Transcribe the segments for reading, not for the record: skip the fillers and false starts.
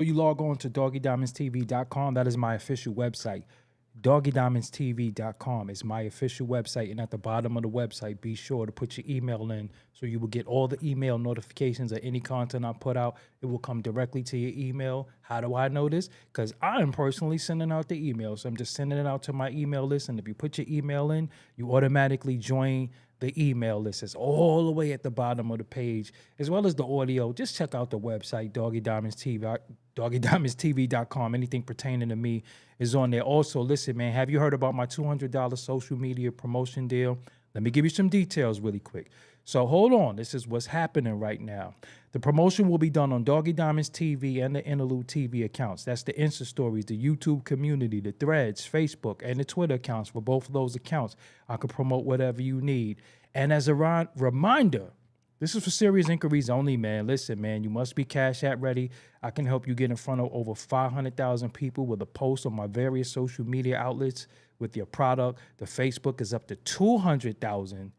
You log on to doggiediamondstv.com. That is my official website. Doggiediamondstv.com is my official website. And at the bottom of the website, be sure to put your email in so you will get all the email notifications of any content I put out. It will come directly to your email. How do I know this? Because I am personally sending out the email. So I'm just sending it out to my email list. And if you put your email in, you automatically join the email list. Is all the way at the bottom of the page, as well as the audio. Just check out the website, Doggie Diamonds TV, doggiediamondstv.com. Anything pertaining to me is on there. Also, listen, man, have you heard about my $200 social media promotion deal? Let me give you some details really quick. So hold on. This is what's happening right now. The promotion will be done on Doggie Diamonds TV and the Interlude TV accounts. That's the Insta stories, the YouTube community, the threads, Facebook, and the Twitter accounts. For both of those accounts, I can promote whatever you need. And as a reminder, this is for serious inquiries only, man. Listen, man, you must be Cash App ready. I can help you get in front of over 500,000 people with a post on my various social media outlets with your product. The Facebook is up to 200,000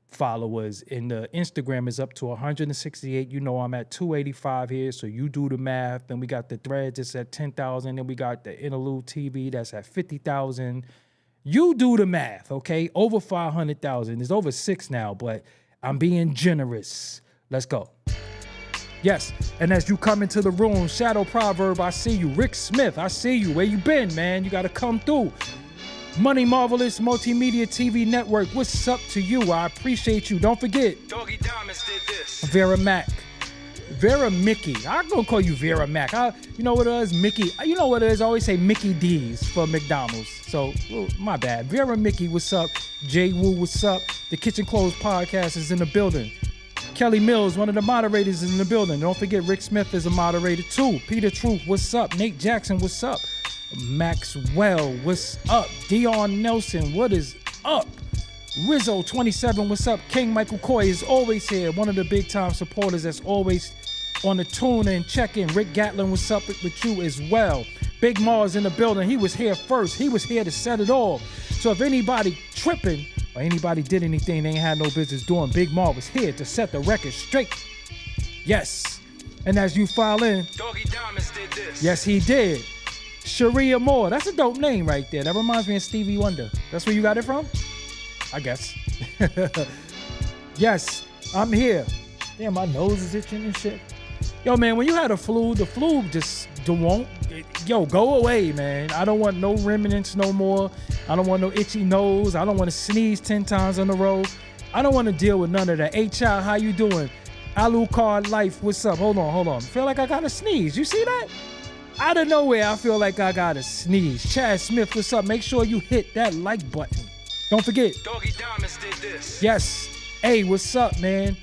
followers, and the Instagram is up to 168. You know I'm at 285 here, so you do the math. Then we got the threads, it's at 10,000. Then we got the Interlude TV, that's at 50,000. You do the math, okay? Over 500,000. It's over 6 now, but I'm being generous. Let's go. Yes, and as you come into the room, Shadow Proverb, I see you. Rick Smith, I see you. Where you been, man? You got to come through. Money Marvelous Multimedia TV Network, what's up to you? I appreciate you. Don't forget, Doggie Diamonds did this. Vera Mac. Vera Mickey. I'm going to call you Vera Mac. You know what it is? Mickey. You know what it is? I always say Mickey D's for McDonald's. So, my bad. Vera Mickey, what's up? Jay Wu, what's up? The Kitchen Clothes Podcast is in the building. Kelly Mills, one of the moderators, is in the building. Don't forget, Rick Smith is a moderator too. Peter Truth, what's up? Nate Jackson, what's up? Maxwell, what's up? Dion Nelson, what is up? Rizzo 27, what's up? King Michael Coy is always here, one of the big time supporters that's always on the tune and check-in. Rick Gatlin, what's up with you as well? Big Mars in the building. He was here first. He was here to set it all. So if anybody tripping or anybody did anything they ain't had no business doing, Big Mars was here to set the record straight. Yes. And as you file in, Doggie Diamonds did this. yes, he did. Sharia Moore. That's a dope name right there. That reminds me of Stevie Wonder. That's where you got it from? I guess. Yes, I'm here. Damn, my nose is itching and shit. Yo, man, when you had the flu just won't. Yo, go away, man. I don't want no remnants no more. I don't want no itchy nose. I don't want to sneeze 10 times in a row. I don't want to deal with none of that. Hey, child, how you doing? Alucard Life, what's up? Hold on. Feel like I got to sneeze. You see that? Out of nowhere, I feel like I got to sneeze. Chad Smith, what's up? Make sure you hit that like button. Don't forget. Doggie Diamonds did this. Yes. Hey, what's up, man?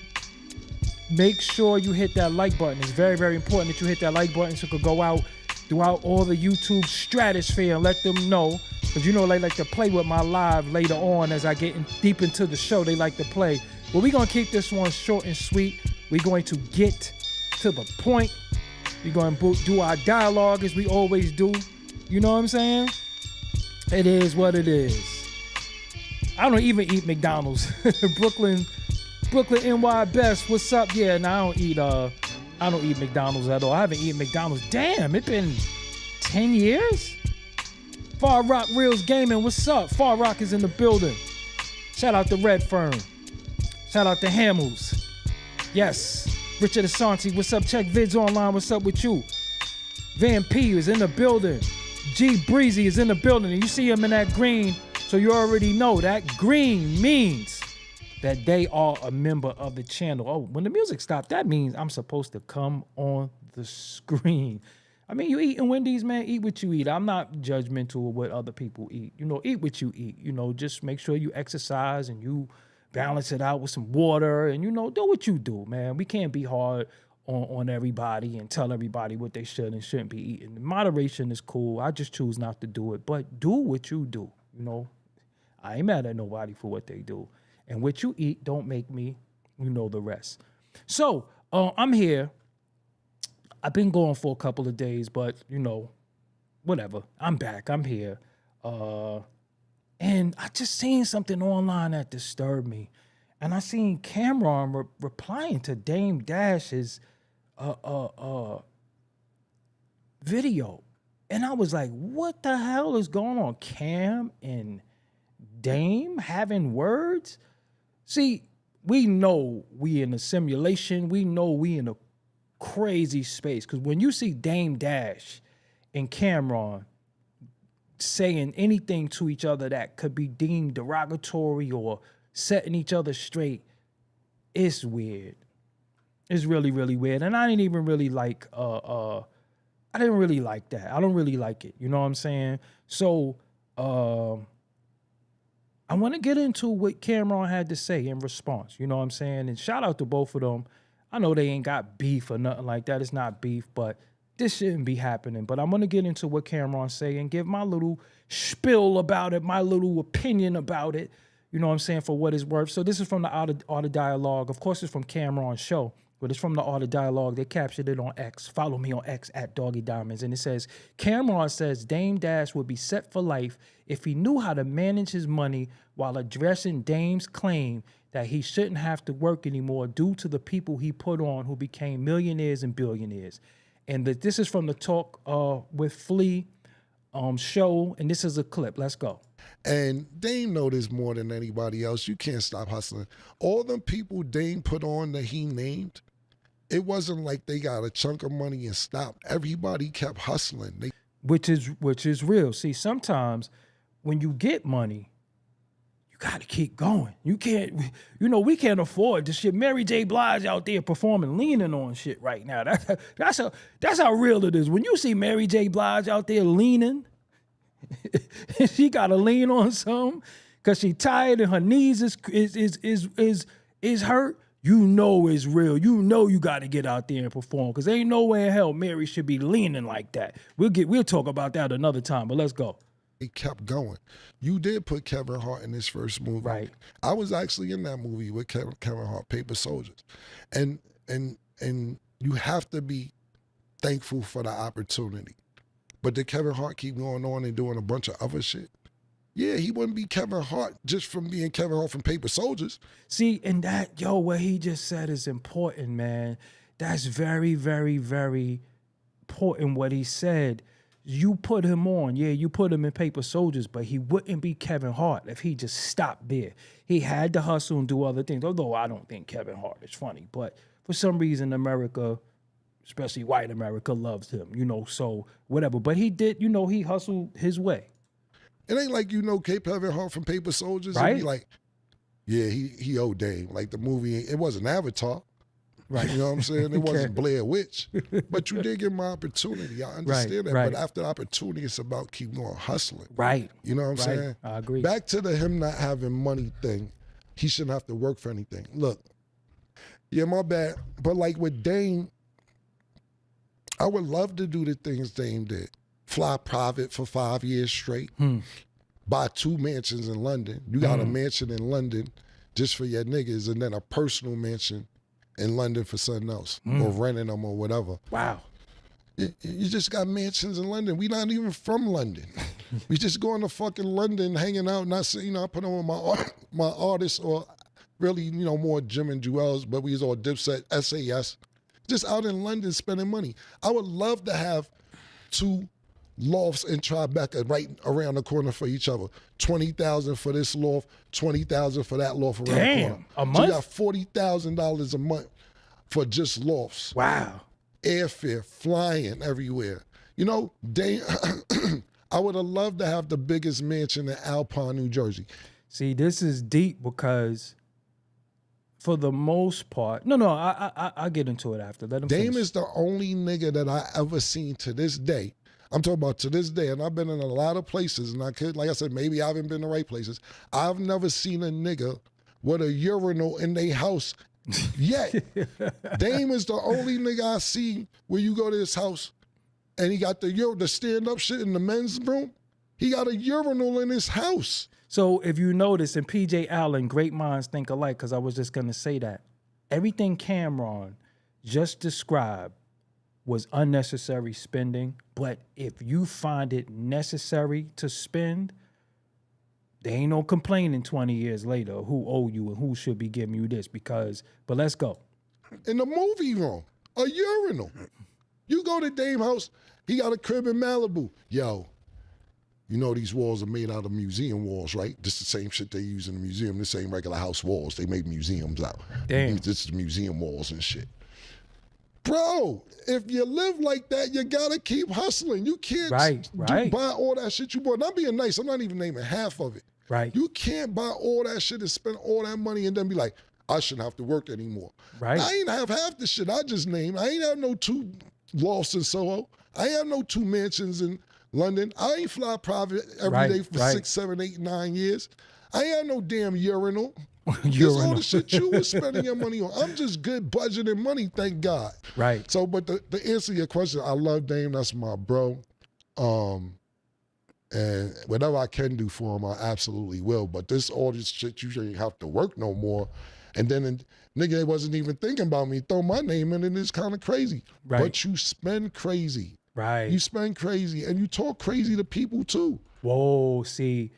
Make sure you hit that like button. It's very, very important that you hit that like button so it could go out throughout all the YouTube stratosphere and let them know. Because you know they like to play with my live later on as I get deep into the show. They like to play. But we're going to keep this one short and sweet. We're going to get to the point. We're going to do our dialogue as we always do. You know what I'm saying? It is what it is. I don't even eat McDonald's. Brooklyn NY Best. What's up? Yeah, and I don't eat McDonald's at all. I haven't eaten McDonald's. Damn, it's been 10 years? Far Rock Reels Gaming. What's up? Far Rock is in the building. Shout out to Red Fern. Shout out to Hamels. Yes. Richard Asante, what's up? Check Vids Online, what's up with you? Van P is in the building. G Breezy is in the building. And you see him in that green, so you already know that green means that they are a member of the channel. Oh, when the music stopped, that means I'm supposed to come on the screen. I mean, you eating Wendy's, man, eat what you eat. I'm not judgmental of what other people eat. You know, eat what you eat. You know, just make sure you exercise and you balance it out with some water and, you know, do what you do, man. We can't be hard on everybody and tell everybody what they should and shouldn't be eating. Moderation is cool. I just choose not to do it. But do what you do, you know. I ain't mad at nobody for what they do. And what you eat don't make me, you know, the rest. So, I'm here. I've been gone for a couple of days, but, you know, whatever. I'm back. I'm here. And I just seen something online that disturbed me. And I seen Cameron replying to Dame Dash's video. And I was like, what the hell is going on? Cam and Dame having words? See, we know we in a simulation. We know we in a crazy space. Because when you see Dame Dash and Cameron saying anything to each other that could be deemed derogatory or setting each other straight, it's weird. It's really, really weird. And I didn't even really like I didn't really like that. I don't really like it. You know what I'm saying? So I want to get into what Cameron had to say in response. You know what I'm saying? And shout out to both of them. I know they ain't got beef or nothing like that. It's not beef, but this shouldn't be happening. But I'm going to get into what Cameron say and give my little spiel about it, my little opinion about it. You know what I'm saying? For what it's worth. So this is from the Art of Dialogue. Of course, it's from Cameron's show, but it's from the Art of Dialogue. They captured it on X. Follow me on X at Doggie Diamonds. And it says, Cameron says Dame Dash would be set for life if he knew how to manage his money while addressing Dame's claim that he shouldn't have to work anymore due to the people he put on who became millionaires and billionaires. And this is from the Talk with Flea show, and this is a clip. Let's go. And Dame know this more than anybody else. You can't stop hustling. All them people Dame put on that he named, it wasn't like they got a chunk of money and stopped. Everybody kept hustling. Which is real. See, sometimes when you get money, you got to keep going. You can't, we can't afford this shit. Mary J. Blige out there performing, leaning on shit right now. That's how real it is. When you see Mary J. Blige out there leaning, she got to lean on something because she tired and her knees is hurt. You know it's real. You know you got to get out there and perform because ain't no way in hell Mary should be leaning like that. We'll talk about that another time, but let's go. He kept going. You did put Kevin Hart in his first movie. Right. I was actually in that movie with Kevin Hart, Paper Soldiers. And you have to be thankful for the opportunity. But did Kevin Hart keep going on and doing a bunch of other shit? Yeah, he wouldn't be Kevin Hart just from being Kevin Hart from Paper Soldiers. See, and what he just said is important, man. That's very, very, very important what he said. You put him on, you put him in Paper Soldiers, but he wouldn't be Kevin Hart if he just stopped there. He had to hustle and do other things, although I don't think Kevin Hart is funny. But for some reason, America, especially white America, loves him, so whatever. But he did, he hustled his way. It ain't like Kevin Hart from Paper Soldiers. Right. And be like, yeah, he owed Dame. Like the movie, it wasn't Avatar. Right. You know what I'm saying? It wasn't Blair Witch. But you did give him my opportunity. I understand that. Right. But after the opportunity, it's about keep going hustling. Right. You know what I'm saying? I agree. Back to the him not having money thing. He shouldn't have to work for anything. Look, yeah, my bad. But like with Dame, I would love to do the things Dame did. Fly private for 5 years straight. Buy 2 mansions in London. You got a mansion in London just for your niggas and then a personal mansion in London for something else or renting them or whatever. Wow. You just got mansions in London. We not even from London. We just going to fucking London, hanging out, not saying, I put on my artists or really, more Jim and Jewels, but we was all Dipset, SAS. Just out in London spending money. I would love to have 2 lofts in Tribeca right around the corner for each other. 20,000 for this loft, 20,000 for that loft around the corner. A month? So you got $40,000 a month for just lofts. Wow. Airfare, flying everywhere. Dame, I would have loved to have the biggest mansion in Alpine, New Jersey. See, this is deep because for the most part, I'll get into it after. Let him Dame finish. is the only nigga that I ever seen to this day. I'm talking about to this day, and I've been in a lot of places, and like I said, maybe I haven't been in the right places. I've never seen a nigga with a urinal in their house yet. Dame is the only nigga I see where you go to his house, and he got the stand-up shit in the men's room. He got a urinal in his house. So if you notice, in PJ Allen, great minds think alike, because I was just going to say that. Everything Cameron just described was unnecessary spending, but if you find it necessary to spend, there ain't no complaining 20 years later who owe you and who should be giving you this but let's go. In the movie room. a urinal. You go to Dame house, he got a crib in Malibu. Yo, you know these walls are made out of museum walls, right? This the same shit they use in the museum. This ain't regular house walls. They make museums out. Damn. This is museum walls and shit. Bro, if you live like that, you gotta keep hustling. You can't buy all that shit you bought. Not being nice, I'm not even naming half of it. Right. You can't buy all that shit and spend all that money and then be like, I shouldn't have to work anymore. Right. I ain't have half the shit I just named. I ain't have no 2 lofts in Soho. I ain't have no 2 mansions in London. I ain't fly private every day for 6, 7, 8, 9 years. I ain't have no damn urinal. That's all the shit you was spending your money on. I'm just good budgeting money, thank God. Right. So, but to answer your question, I love Dame. That's my bro. And whatever I can do for him, I absolutely will. But all this shit, you shouldn't have to work no more. And then nigga wasn't even thinking about me. Throw my name in, and it's kind of crazy. Right. But you spend crazy. Right. You spend crazy, and you talk crazy to people too. Whoa, see,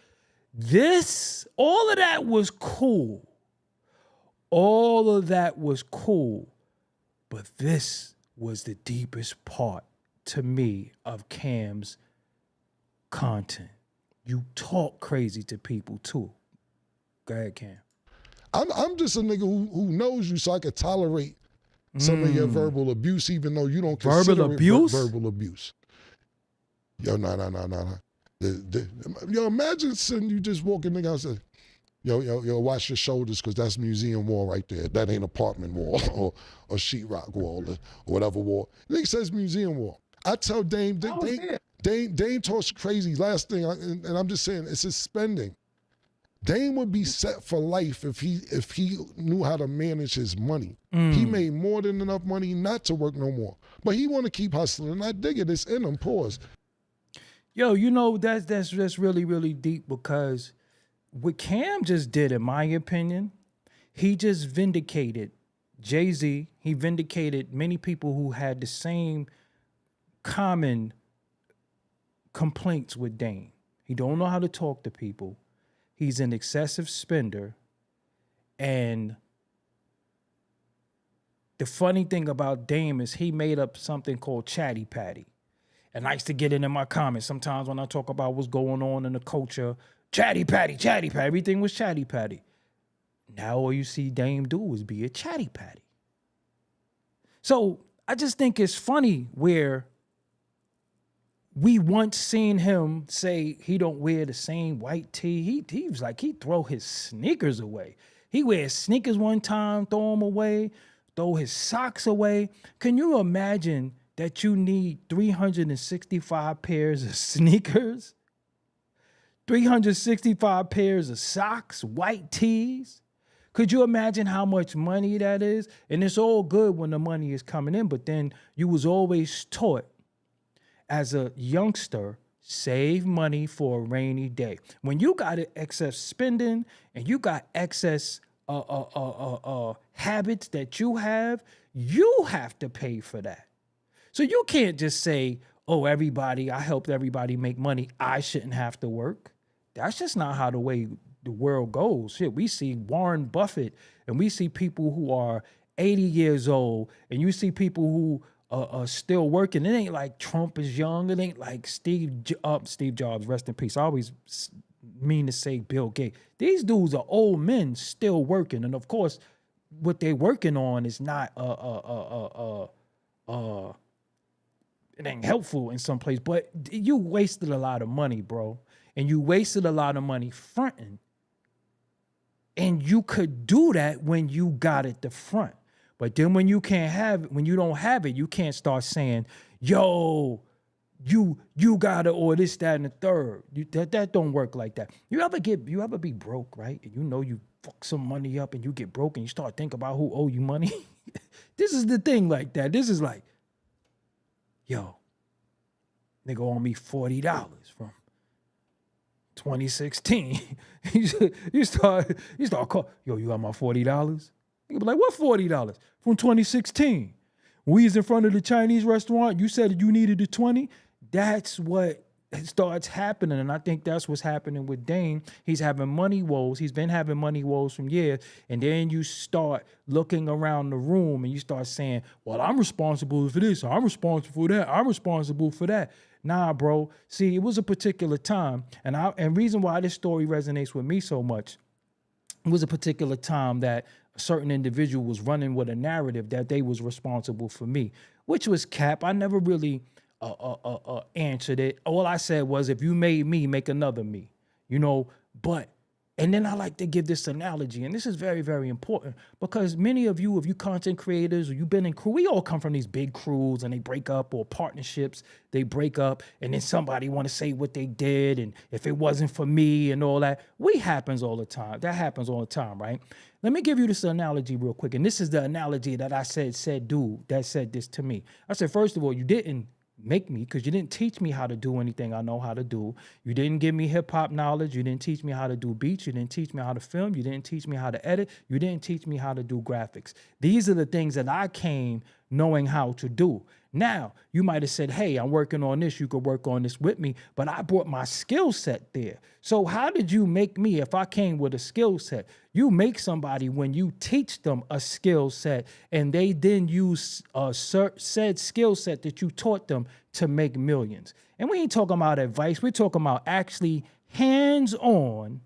all of that was cool. All of that was cool. But this was the deepest part to me of Cam's content. You talk crazy to people too. Go ahead, Cam. I'm just a nigga who knows you, so I could tolerate some of your verbal abuse, even though you don't consider it verbal abuse. Yo, nah. Yo, imagine sitting you just walking nigga out and say, yo, watch your shoulders, because that's museum wall right there. That ain't apartment wall or sheetrock wall or whatever wall. Nigga says museum wall. I tell Dame talks crazy. Last thing, and I'm just saying, it's his spending. Dame would be set for life if he knew how to manage his money. He made more than enough money not to work no more. But he want to keep hustling, and I dig it. It's in him. Pause. Yo, that's really, really deep, because what Cam just did, in my opinion, he just vindicated Jay-Z. He vindicated many people who had the same common complaints with Dame. He don't know how to talk to people. He's an excessive spender. And the funny thing about Dame is he made up something called Chatty Patty. And I used to get it in my comments sometimes when I talk about what's going on in the culture. Chatty Patty. Everything was Chatty Patty. Now all you see Dame do is be a Chatty Patty. So I just think it's funny where we once seen him say he don't wear the same white tee. He was like, he throw his sneakers away. He wears sneakers one time, throw them away, throw his socks away. Can you imagine that you need 365 pairs of sneakers? 365 pairs of socks, white tees? Could you imagine how much money that is? And it's all good when the money is coming in, but then you was always taught as a youngster, save money for a rainy day. When you got excess spending and you got excess habits that you have to pay for that. So you can't just say, oh, I helped everybody make money, I shouldn't have to work. That's just not how the way the world goes. Shit, we see Warren Buffett, and we see people who are 80 years old, and you see people who are still working. It ain't like Trump is young. It ain't like Steve Jobs, rest in peace. I always mean to say Bill Gates. These dudes are old men still working. And of course, what they're working on is not it ain't helpful in some place, but you wasted a lot of money, bro. And you wasted a lot of money fronting. And you could do that when you got at the front. But then when you don't have it, you can't start saying, yo, you gotta, or this, that, and the third. That don't work like that. You ever be broke, right? And you know you fuck some money up and you get broke and you start thinking about who owe you money. This is the thing like that. This is like, yo, nigga owe me $40 from 2016. you start calling, yo, you got my $40? You be like, what $40? From 2016. We was in front of the Chinese restaurant. You said you needed the 20. That's what it starts happening. And I think that's what's happening with Dame. He's having money woes. He's been having money woes from years. And then you start looking around the room and you start saying, well, I'm responsible for this. I'm responsible for that. I'm responsible for that. Nah, bro. See, it was a particular time. And reason why this story resonates with me so much, it was a particular time that a certain individual was running with a narrative that they was responsible for me, which was cap. I never really answered it. All I said was, if you made me, make another me, but, and then I like to give this analogy, and this is very, very important, because many of you, if you content creators or you've been in crew, we all come from these big crews and they break up, or partnerships, they break up, and then somebody want to say what they did, and if it wasn't for me and all that. Happens all the time. That happens all the time, right? Let me give you this analogy real quick, and this is the analogy that I said dude that said this to me. I said, first of all, you didn't make me, because you didn't teach me how to do anything I know how to do. You didn't give me hip hop knowledge. You didn't teach me how to do beats. You didn't teach me how to film. You didn't teach me how to edit. You didn't teach me how to do graphics. These are the things that I came knowing how to do. Now, you might have said, hey, I'm working on this. You could work on this with me, but I brought my skill set there. So how did you make me if I came with a skill set? You make somebody when you teach them a skill set, and they then use said skill set that you taught them to make millions. And we ain't talking about advice. We're talking about actually hands-on.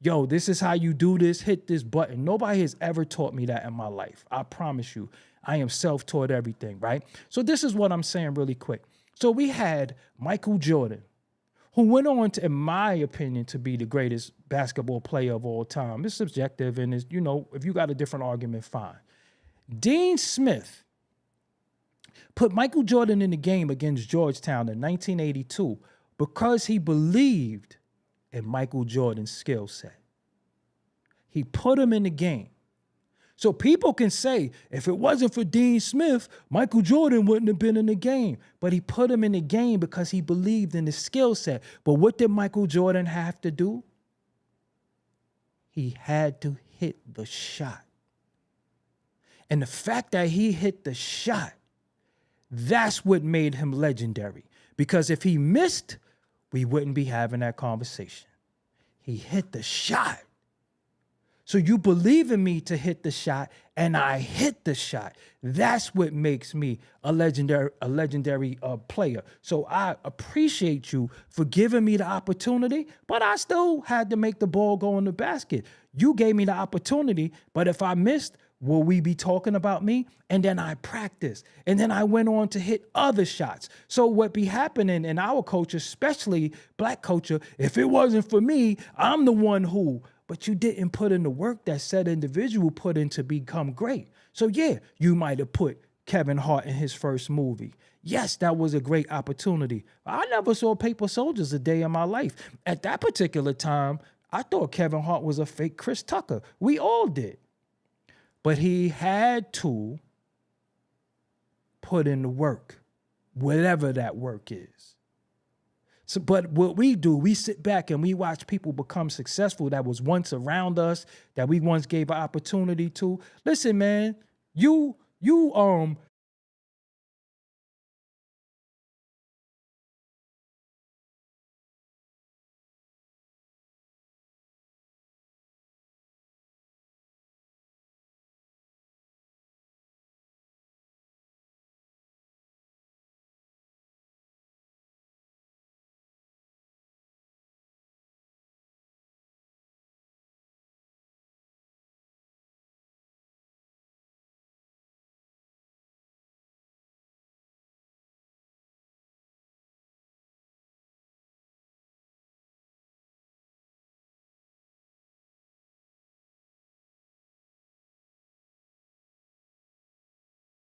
Yo, this is how you do this. Hit this button. Nobody has ever taught me that in my life. I promise you. I am self-taught everything, right? So this is what I'm saying really quick. So we had Michael Jordan, who went on to, in my opinion, to be the greatest basketball player of all time. It's subjective, and it's, if you got a different argument, fine. Dean Smith put Michael Jordan in the game against Georgetown in 1982 because he believed in Michael Jordan's skill set. He put him in the game. So people can say, if it wasn't for Dean Smith, Michael Jordan wouldn't have been in the game. But he put him in the game because he believed in his skill set. But what did Michael Jordan have to do? He had to hit the shot. And the fact that he hit the shot, that's what made him legendary. Because if he missed, we wouldn't be having that conversation. He hit the shot. So you believe in me to hit the shot, and I hit the shot. That's what makes me a legendary player. So I appreciate you for giving me the opportunity, but I still had to make the ball go in the basket. You gave me the opportunity, but if I missed, will we be talking about me? And then I practiced, and then I went on to hit other shots. So what be happening in our culture, especially black culture, if it wasn't for me, I'm the one who... But you didn't put in the work that said individual put in to become great. So yeah, you might have put Kevin Hart in his first movie. Yes, that was a great opportunity. I never saw Paper Soldiers a day in my life. At that particular time, I thought Kevin Hart was a fake Chris Tucker. We all did. But he had to put in the work, whatever that work is. So, but what we do, we sit back and we watch people become successful that was once around us, that we once gave an opportunity to. Listen, man, you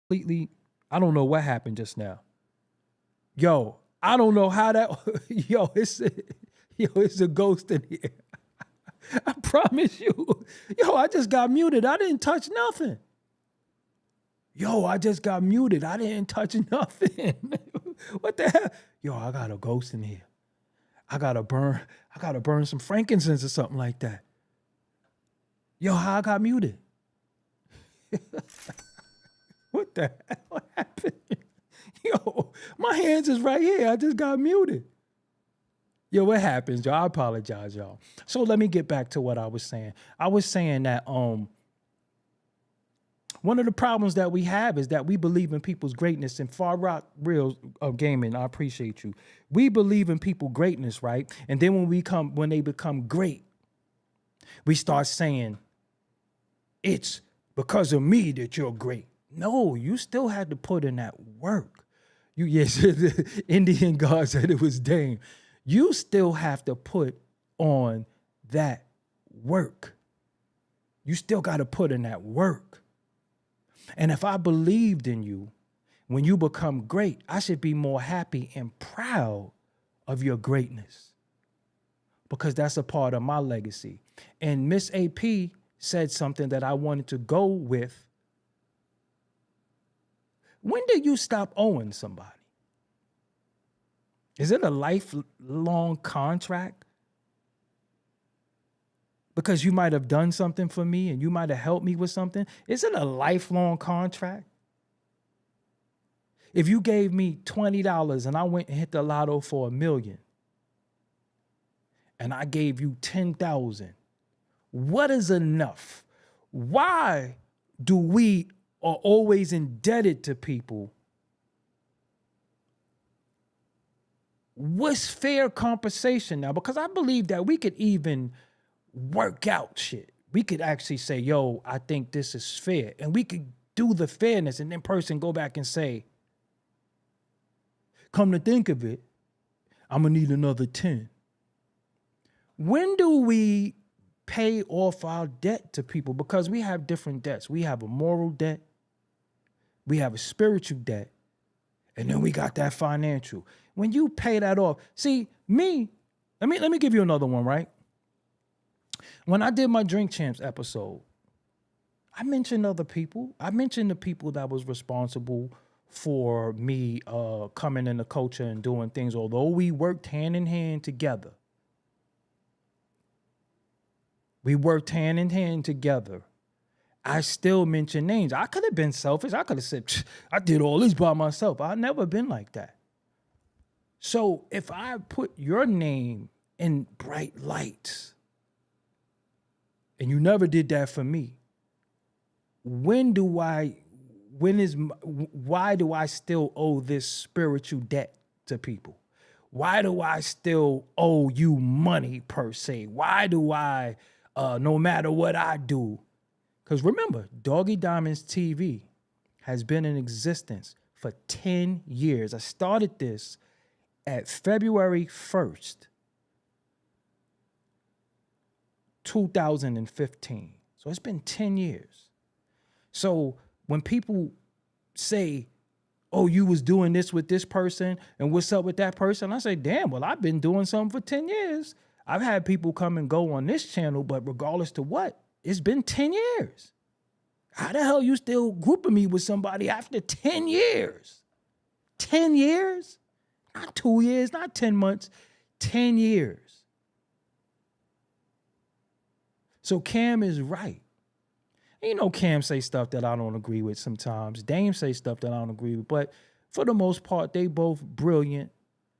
completely, I don't know what happened just now. Yo, I don't know how that, it's a ghost in here. I promise you. Yo, I just got muted. I didn't touch nothing. Yo, I just got muted. I didn't touch nothing. What the hell? Yo, I got a ghost in here. I gotta burn some frankincense or something like that. Yo, how I got muted? What the hell happened? Yo, my hands is right here. I just got muted. Yo, what happens, y'all? I apologize, y'all. So let me get back to what I was saying. I was saying that one of the problems that we have is that we believe in people's greatness. And Far Rock Real Gaming, I appreciate you. We believe in people's greatness, right? And then when they become great, we start saying, it's because of me that you're great. No, you still had to put in that work. Yes, the Indian God said it was Dame. You still have to put on that work. You still got to put in that work. And if I believed in you, when you become great, I should be more happy and proud of your greatness, because that's a part of my legacy. And Miss AP said something that I wanted to go with. When do you stop owing somebody? Is it a lifelong contract? Because you might have done something for me and you might have helped me with something. Is it a lifelong contract? If you gave me $20 and I went and hit the lotto for $1 million, and I gave you 10,000, what is enough? Why do we are always indebted to people? What's fair compensation now? Because I believe that we could even work out shit. We could actually say, yo, I think this is fair. And we could do the fairness, and then person go back and say, come to think of it, I'm gonna need another 10. When do we pay off our debt to people? Because we have different debts. We have a moral debt, we have a spiritual debt, and then we got that financial. When you pay that off, see, let me give you another one, right? When I did my Drink Champs episode, I mentioned other people. I mentioned the people that was responsible for me coming in the culture and doing things, although we worked hand in hand together. We worked hand in hand together. I still mention names. I could have been selfish. I could have said, I did all this by myself. I've never been like that. So if I put your name in bright lights and you never did that for me, why do I still owe this spiritual debt to people? Why do I still owe you money per se? Why do I, no matter what I do? Because remember, Doggie Diamonds TV has been in existence for 10 years. I started this at February 1st, 2015. So it's been 10 years. So when people say, oh, you was doing this with this person and what's up with that person, I say, damn, well, I've been doing something for 10 years. I've had people come and go on this channel, but regardless to what, it's been 10 years. How the hell you still grouping me with somebody after 10 years? 10 years? Not 2 years, not 10 months, 10 years. So Cam is right. You know, Cam say stuff that I don't agree with sometimes. Dame say stuff that I don't agree with. But for the most part, they both brilliant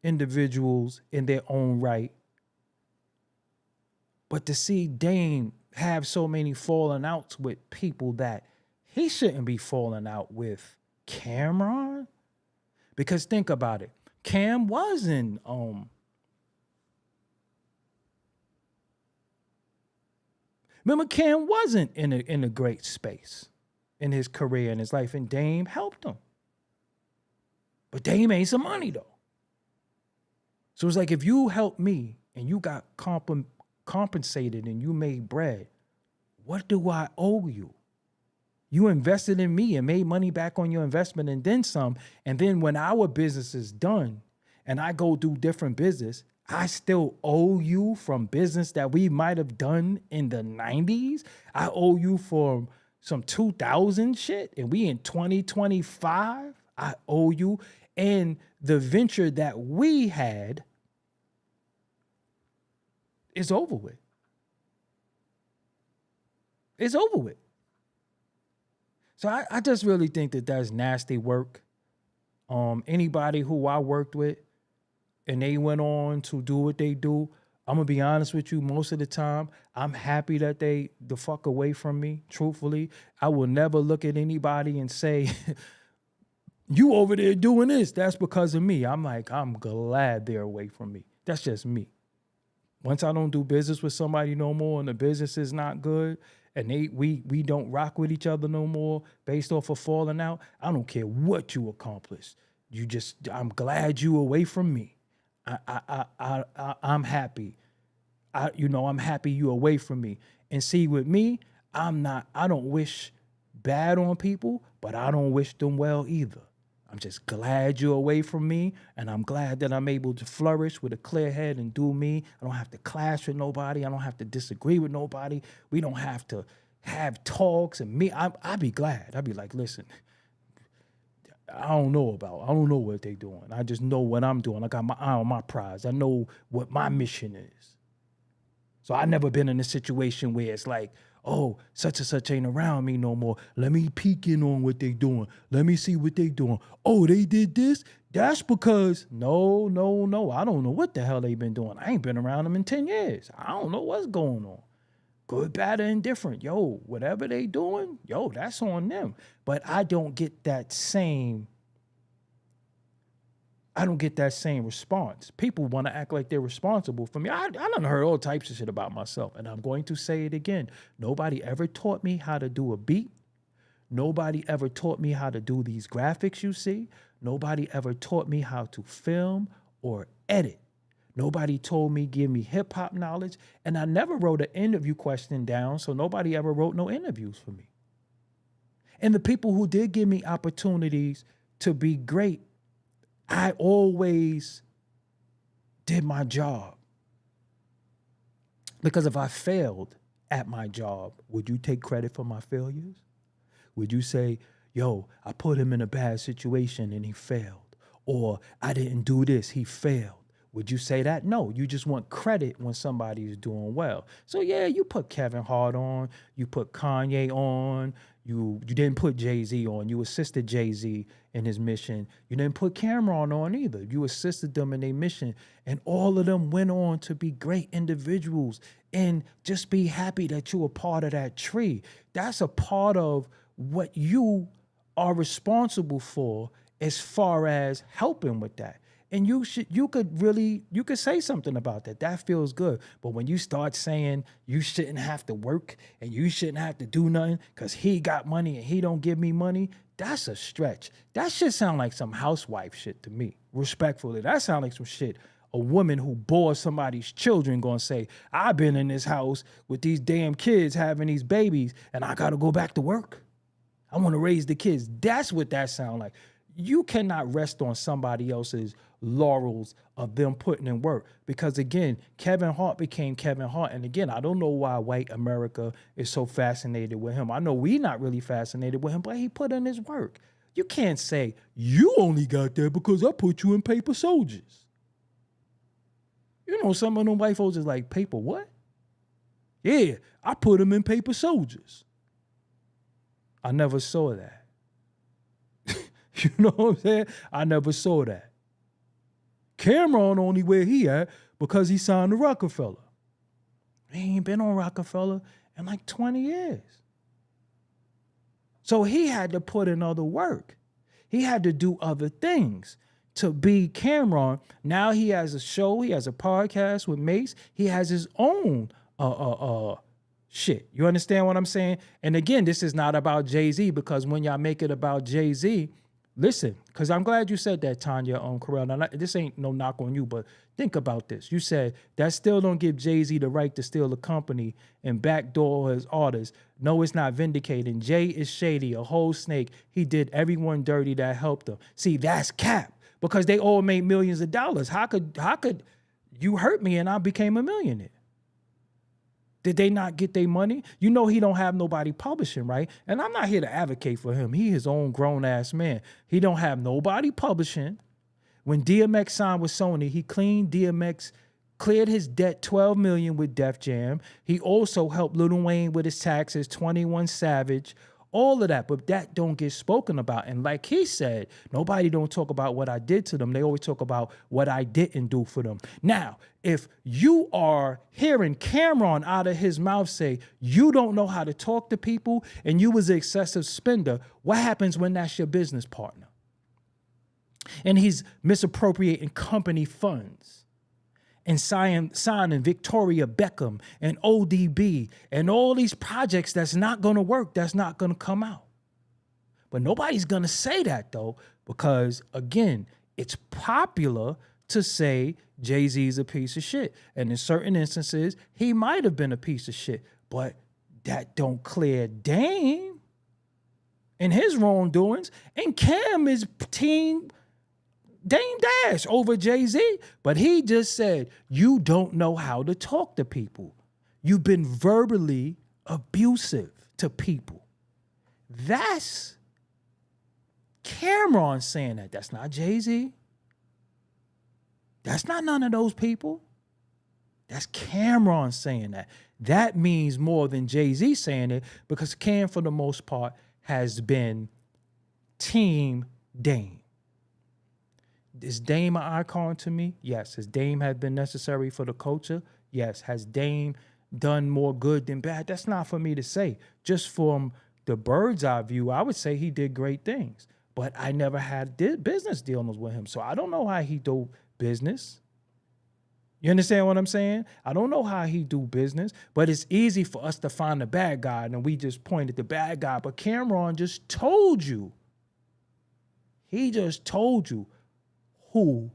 individuals in their own right. But to see Dame have so many falling outs with people that he shouldn't be falling out with Cameron. Because think about it. Cam was in remember, Cam wasn't in a great space in his career and his life, and Dame helped him. But Dame made some money though. So it's like, if you helped me and you got compensated and you made bread, what do I owe you? You invested in me and made money back on your investment and then some. And then when our business is done and I go do different business, I still owe you from business that we might have done in the 90s. I owe you for some 2000 shit, and we in 2025. I owe you. And the venture that we had is over with. It's over with. So I just really think that that's nasty work. Anybody who I worked with, and they went on to do what they do, I'm gonna be honest with you, most of the time, I'm happy that they the fuck away from me, truthfully. I will never look at anybody and say, you over there doing this, that's because of me. I'm like, I'm glad they're away from me. That's just me. Once I don't do business with somebody no more and the business is not good and we don't rock with each other no more based off of falling out, I don't care what you accomplished. I'm glad you away from me. I'm happy. I'm happy you away from me. And see, with me, I don't wish bad on people, but I don't wish them well either. I'm just glad you're away from me, and I'm glad that I'm able to flourish with a clear head and do me. I don't have to clash with nobody. I don't have to disagree with nobody. We don't have to have talks. And I'd be glad. I'd be like, listen, I don't know what they're doing. I just know what I'm doing. I got my eye on my prize. I know what my mission is. So I never been in a situation where it's like, oh, such and such ain't around me no more. Let me peek in on what they doing. Let me see what they doing. Oh, they did this? That's because, no. I don't know what the hell they been doing. I ain't been around them in 10 years. I don't know what's going on. Good, bad, or indifferent. Yo, whatever they doing, that's on them. But I don't get that same response. People want to act like they're responsible for me. I done heard all types of shit about myself, and I'm going to say it again. Nobody ever taught me how to do a beat. Nobody ever taught me how to do these graphics you see. Nobody ever taught me how to film or edit. Nobody give me hip hop knowledge. And I never wrote an interview question down, so nobody ever wrote no interviews for me. And the people who did give me opportunities to be great, I always did my job. Because if I failed at my job, would you take credit for my failures? Would you say, yo, I put him in a bad situation and he failed? Or I didn't do this, he failed. Would you say that? No, you just want credit when somebody is doing well. So yeah, you put Kevin Hart on, you put Kanye on, you didn't put Jay-Z on, you assisted Jay-Z in his mission. You didn't put Cameron on either. You assisted them in their mission. And all of them went on to be great individuals and just be happy that you were part of that tree. That's a part of what you are responsible for as far as helping with that. And you could say something about that. That feels good. But when you start saying you shouldn't have to work and you shouldn't have to do nothing because he got money and he don't give me money, that's a stretch. That shit sound like some housewife shit to me, respectfully. That sound like some shit a woman who bores somebody's children gonna say, I've been in this house with these damn kids having these babies and I gotta go back to work. I want to raise the kids. That's what that sound like. You cannot rest on somebody else's laurels of them putting in work. Because again, Kevin Hart became Kevin Hart. And again, I don't know why white America is so fascinated with him. I know we not really fascinated with him, but he put in his work. You can't say, you only got there because I put you in Paper Soldiers. You know, some of them white folks is like, paper what? Yeah, I put him in Paper Soldiers. I never saw that. You know what I'm saying? I never saw that. Cameron only where he at because he signed to Roc-A-Fella. He ain't been on Roc-A-Fella in like 20 years. So he had to put in other work. He had to do other things to be Cameron. Now he has a show. He has a podcast with Mace. He has his own shit. You understand what I'm saying? And again, this is not about Jay-Z, because when y'all make it about Jay-Z, listen, because I'm glad you said that, Tanya Corral. Now, this ain't no knock on you, but think about this. You said that still don't give Jay-Z the right to steal the company and backdoor his artists. No, it's not vindicating. Jay is shady, a whole snake. He did everyone dirty that helped him. See, that's cap, because they all made millions of dollars. How could you hurt me and I became a millionaire? Did they not get their money? You know he don't have nobody publishing, right? And I'm not here to advocate for him. He his own grown-ass man. He don't have nobody publishing. When DMX signed with Sony, he cleared his debt $12 million with Def Jam. He also helped Lil Wayne with his taxes, 21 Savage, all of that, but that don't get spoken about. And like he said, nobody don't talk about what I did to them. They always talk about what I didn't do for them. Now, if you are hearing Cameron out of his mouth say, you don't know how to talk to people and you was an excessive spender, what happens when that's your business partner? And he's misappropriating company funds and signing Victoria Beckham and ODB and all these projects that's not going to work, that's not going to come out. But nobody's going to say that, though, because, again, it's popular to say Jay-Z's a piece of shit. And in certain instances, he might have been a piece of shit, but that don't clear Dame and his wrongdoings. And Cam is team Dame Dash over Jay-Z, but he just said, you don't know how to talk to people. You've been verbally abusive to people. That's Cameron saying that. That's not Jay-Z. That's not none of those people. That's Cameron saying that. That means more than Jay-Z saying it, because Cam, for the most part, has been team Dame. Is Dame an icon to me? Yes. Has Dame had been necessary for the culture? Yes. Has Dame done more good than bad? That's not for me to say. Just from the bird's eye view, I would say he did great things. But I never had business dealings with him. So I don't know how he do business. You understand what I'm saying? I don't know how he do business, but it's easy for us to find the bad guy and we just point at the bad guy. But Cameron just told you. He just told you who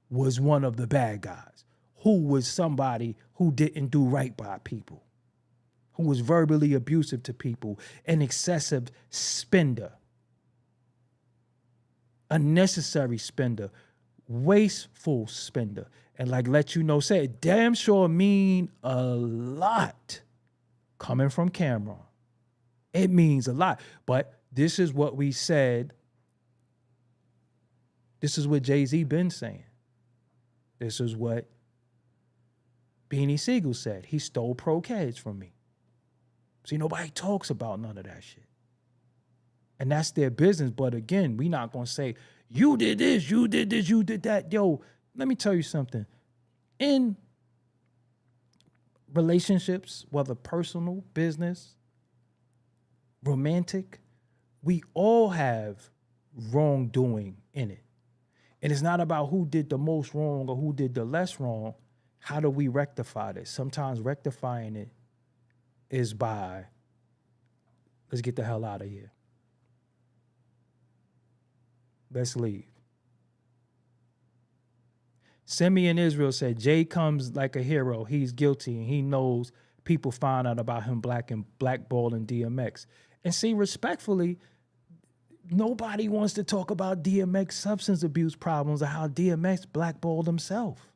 was one of the bad guys, who was somebody who didn't do right by people, who was verbally abusive to people, an excessive spender, unnecessary spender, wasteful spender. And like let you know, say it damn sure mean a lot coming from Cameron. It means a lot. But this is what we said. This is what Jay-Z been saying. This is what Beanie Siegel said. He stole pro kids from me. See, nobody talks about none of that shit. And that's their business. But again, we not going to say, you did this, you did this, you did that. Yo, let me tell you something. In relationships, whether personal, business, romantic, we all have wrongdoing in it. And it's not about who did the most wrong or who did the less wrong. How do we rectify this? Sometimes rectifying it is by, let's get the hell out of here. Let's leave. Simeon Israel said, Jay comes like a hero. He's guilty and he knows people found out about him blackballing DMX. And see, respectfully, nobody wants to talk about DMX substance abuse problems or how DMX blackballed himself.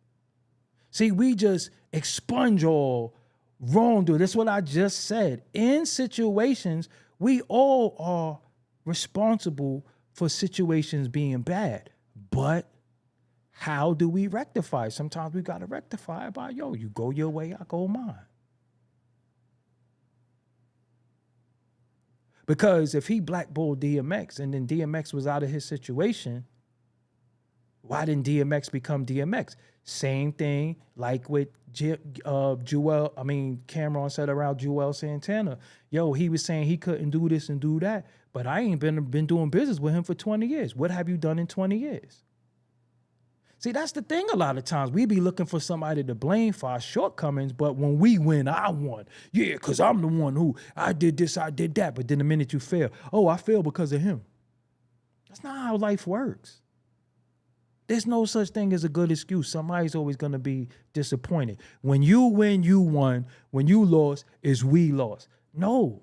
See, we just expunge all wrongdoing. That's what I just said. In situations, we all are responsible for situations being bad. But how do we rectify? Sometimes we got to rectify it by, yo, you go your way, I go mine. Because if he blackballed DMX and then DMX was out of his situation, why didn't DMX become DMX? Same thing like with Cameron said around Joel Santana. Yo, he was saying he couldn't do this and do that, but I ain't been doing business with him for 20 years. What have you done in 20 years? See, that's the thing a lot of times. We be looking for somebody to blame for our shortcomings, but when we win, I won. Yeah, because I'm the one who, I did this, I did that. But then the minute you fail, oh, I failed because of him. That's not how life works. There's no such thing as a good excuse. Somebody's always going to be disappointed. When you win, you won. When you lost, is we lost. No.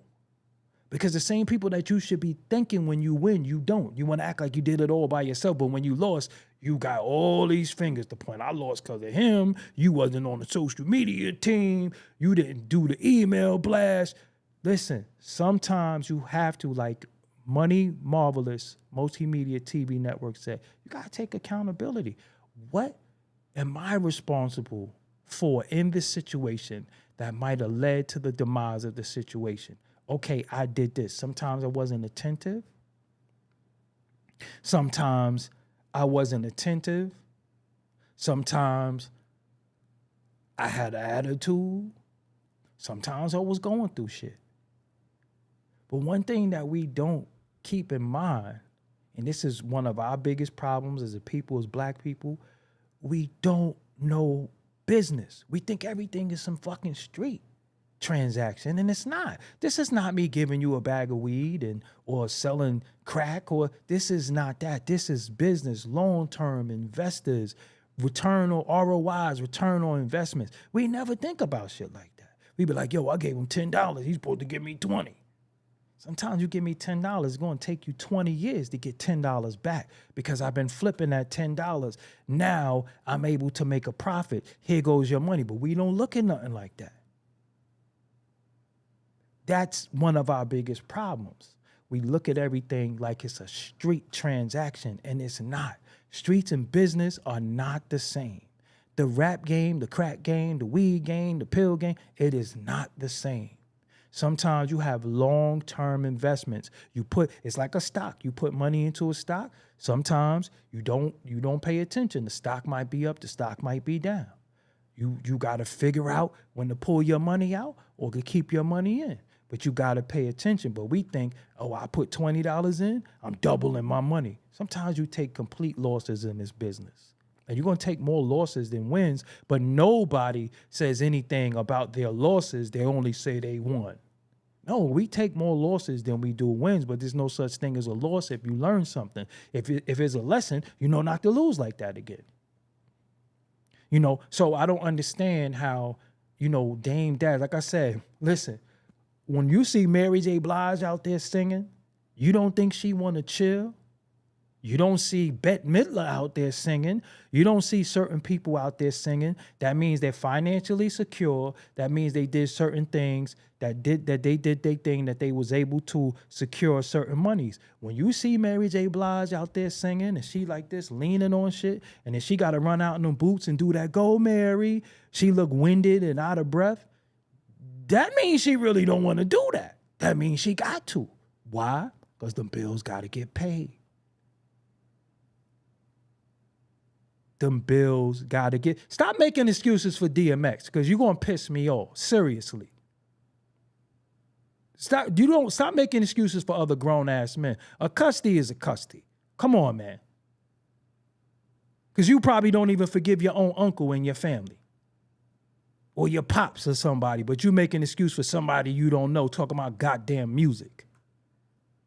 Because the same people that you should be thanking when you win, you don't. You want to act like you did it all by yourself, but when you lost, you got all these fingers to point. I lost because of him. You wasn't on the social media team. You didn't do the email blast. Listen, sometimes you have to, like Money Marvelous, multimedia TV network said, you got to take accountability. What am I responsible for in this situation that might have led to the demise of the situation? okay, I did this. Sometimes I wasn't attentive. Sometimes I wasn't attentive. Sometimes I had an attitude. Sometimes I was going through shit. But one thing that we don't keep in mind, and this is one of our biggest problems as a people, as black people, we don't know business. We think everything is some fucking street transaction, and it's not. This is not me giving you a bag of weed or selling crack, or this is not that. This is business, long-term investors, return on ROIs, return on investments. We never think about shit like that. We be like, yo, I gave him $10. He's supposed to give me 20. Sometimes you give me $10, it's going to take you 20 years to get $10 back because I've been flipping that $10. Now I'm able to make a profit. Here goes your money. But we don't look at nothing like that. That's one of our biggest problems. We look at everything like it's a street transaction, and it's not. Streets and business are not the same. The rap game, the crack game, the weed game, the pill game, it is not the same. Sometimes you have long-term investments. It's like a stock. You put money into a stock. Sometimes you don't pay attention. The stock might be up, the stock might be down. You got to figure out when to pull your money out or to keep your money in. But you got to pay attention. But we think, oh, I put $20 in, I'm doubling my money. Sometimes you take complete losses in this business. And you're going to take more losses than wins, but nobody says anything about their losses. They only say they won. No, we take more losses than we do wins, but there's no such thing as a loss if you learn something. If it's a lesson, you know not to lose like that again. So I don't understand how, Dame Dash, like I said, listen, when you see Mary J. Blige out there singing, you don't think she want to chill? You don't see Bette Midler out there singing. You don't see certain people out there singing. That means they're financially secure. That means they did certain things that they did their thing, that they was able to secure certain monies. When you see Mary J. Blige out there singing and she like this leaning on shit, and then she got to run out in them boots and do that, go Mary, she look winded and out of breath. That means she really don't want to do that. That means she got to. Why? Because them bills got to get paid. Them bills got to get... Stop making excuses for DMX because you're going to piss me off. Seriously. Stop making excuses for other grown-ass men. A custody is a custody. Come on, man. Because you probably don't even forgive your own uncle in your family. Or your pops or somebody, but you make an excuse for somebody you don't know talking about goddamn music.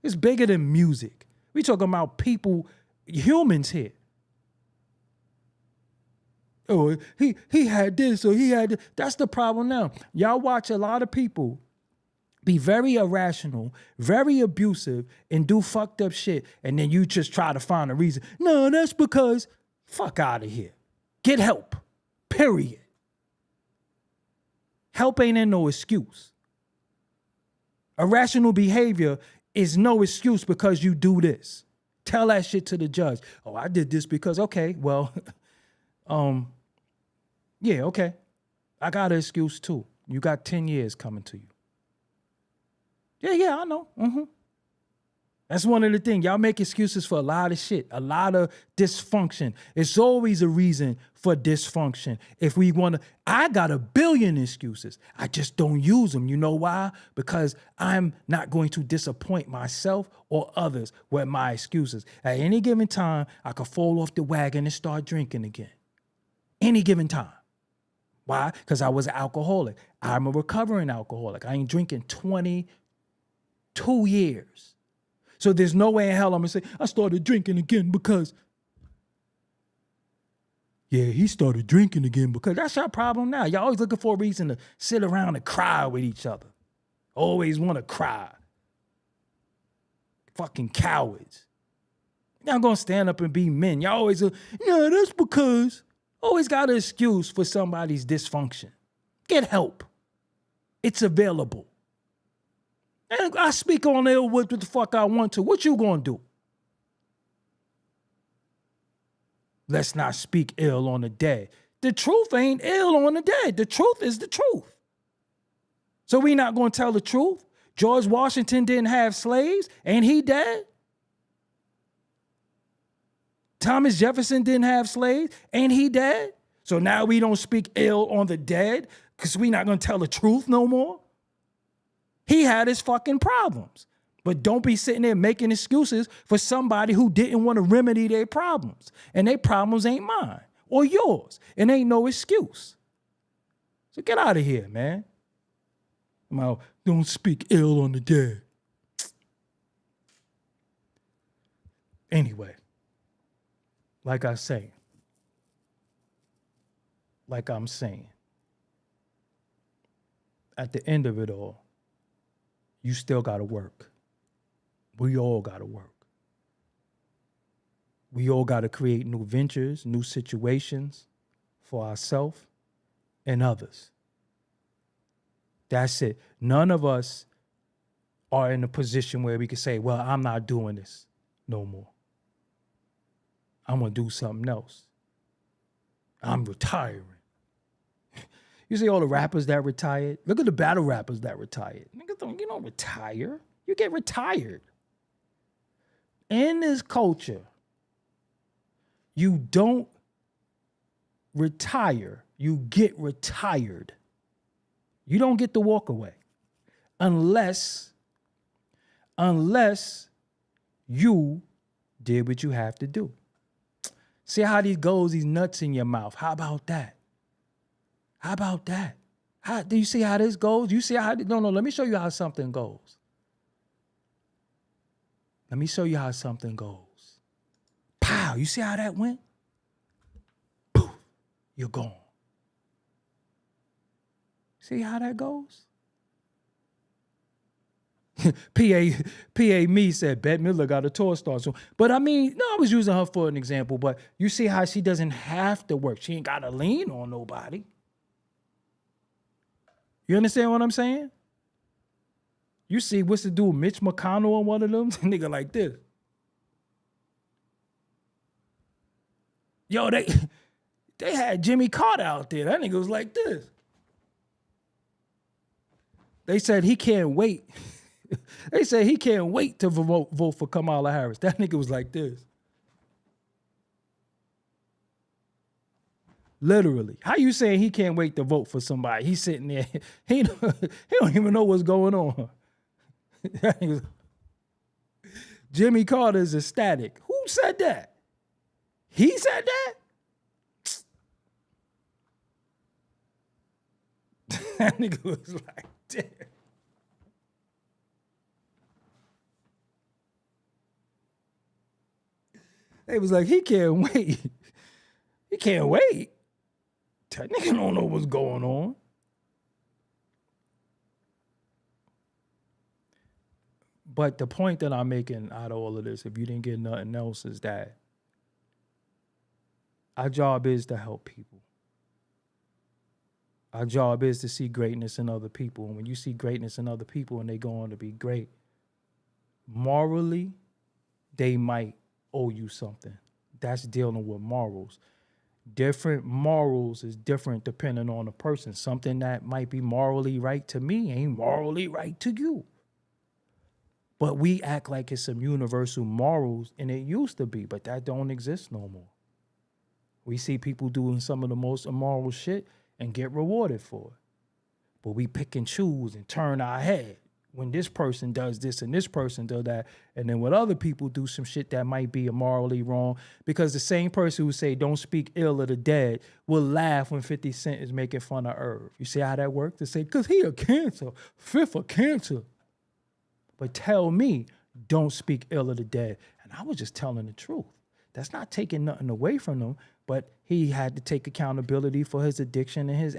It's bigger than music. We talking about people, humans here. Oh, he had this or he had this. That's the problem now. Y'all watch a lot of people be very irrational, very abusive, and do fucked up shit, and then you just try to find a reason. No, that's because fuck out of here. Get help. Period. Help ain't in no excuse. Irrational behavior is no excuse because you do this. Tell that shit to the judge. Oh, I did this because, okay, well, yeah, okay. I got an excuse too. You got 10 years coming to you. Yeah, I know. That's one of the things. Y'all make excuses for a lot of shit, a lot of dysfunction. It's always a reason for dysfunction. If we want to, I got a billion excuses. I just don't use them. You know why? Because I'm not going to disappoint myself or others with my excuses. At any given time, I could fall off the wagon and start drinking again. Any given time. Why? Because I was an alcoholic. I'm a recovering alcoholic. I ain't drinking 22 years. So there's no way in hell I'm going to say, I started drinking again because, yeah, he started drinking again because that's our problem now. Y'all always looking for a reason to sit around and cry with each other. Always want to cry. Fucking cowards. Y'all going to stand up and be men. Y'all always, no, that's because... Always got an excuse for somebody's dysfunction. Get help. It's available. And I speak on ill what the fuck I want to. What you gonna do? Let's not speak ill on the dead. The truth ain't ill on the dead. The truth is the truth. So we not gonna tell the truth? George Washington didn't have slaves. Ain't he dead? Thomas Jefferson didn't have slaves. Ain't he dead? So now we don't speak ill on the dead because we not going to tell the truth no more? He had his fucking problems. But don't be sitting there making excuses for somebody who didn't want to remedy their problems. And their problems ain't mine or yours. And ain't no excuse. So get out of here, man. Don't speak ill on the dead. Anyway, like I'm saying, at the end of it all, you still got to work. We all got to work. We all got to create new ventures, new situations for ourselves and others. That's it. None of us are in a position where we can say, well, I'm not doing this no more. I'm going to do something else. I'm retiring. You see all the rappers that retired? Look at the battle rappers that retired. Niggas you don't retire. You get retired. In this culture, you don't retire. You get retired. You don't get to walk away. Unless you did what you have to do. See how these goes, these nuts in your mouth. How about that? How about that? Do you see how this goes? You see how? No, let me show you how something goes. Let me show you how something goes. Pow, you see how that went? Poof, you're gone. See how that goes? PA me said, Bette Midler got a tour start soon. But I mean, no, I was using her for an example, but you see how she doesn't have to work. She ain't got to lean on nobody. You understand what I'm saying? You see what's the dude, Mitch McConnell on one of them? Nigga like this. Yo, they had Jimmy Carter out there. That nigga was like this. They said he can't wait. They said he can't wait to vote for Kamala Harris. That nigga was like this. Literally. How you saying he can't wait to vote for somebody? He's sitting there. He don't even know what's going on. Jimmy Carter is ecstatic. Who said that? He said that? That nigga was like, damn. They was like, he can't wait. He can't wait. That nigga don't know what's going on. But the point that I'm making out of all of this, if you didn't get nothing else, is that our job is to help people. Our job is to see greatness in other people. And when you see greatness in other people and they go on to be great, morally, they might owe you something. That's dealing with morals. Different morals is different depending on the person. Something that might be morally right to me ain't morally right to you. But we act like it's some universal morals, and it used to be, but that don't exist no more. We see people doing some of the most immoral shit and get rewarded for it. But we pick and choose and turn our head when this person does this and this person does that. And then when other people do some shit that might be immorally wrong, because the same person who say don't speak ill of the dead will laugh when 50 Cent is making fun of Irv. You see how that works? They say, because he a cancer, fifth of cancer. But tell me, don't speak ill of the dead. And I was just telling the truth. That's not taking nothing away from him, but he had to take accountability for his addiction and his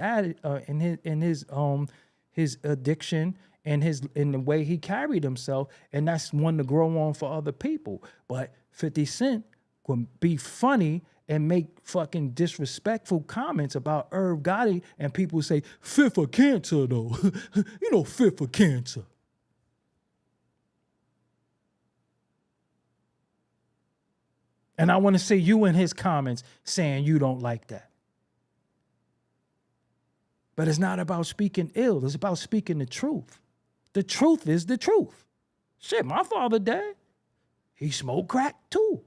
addiction and the way he carried himself, and that's one to grow on for other people. But 50 Cent can be funny and make fucking disrespectful comments about Irv Gotti, and people say, fifth of cancer though. You know, fifth of cancer. And I want to see you in his comments saying you don't like that. But it's not about speaking ill. It's about speaking the truth. The truth is the truth. Shit, my father dead. He smoked crack too.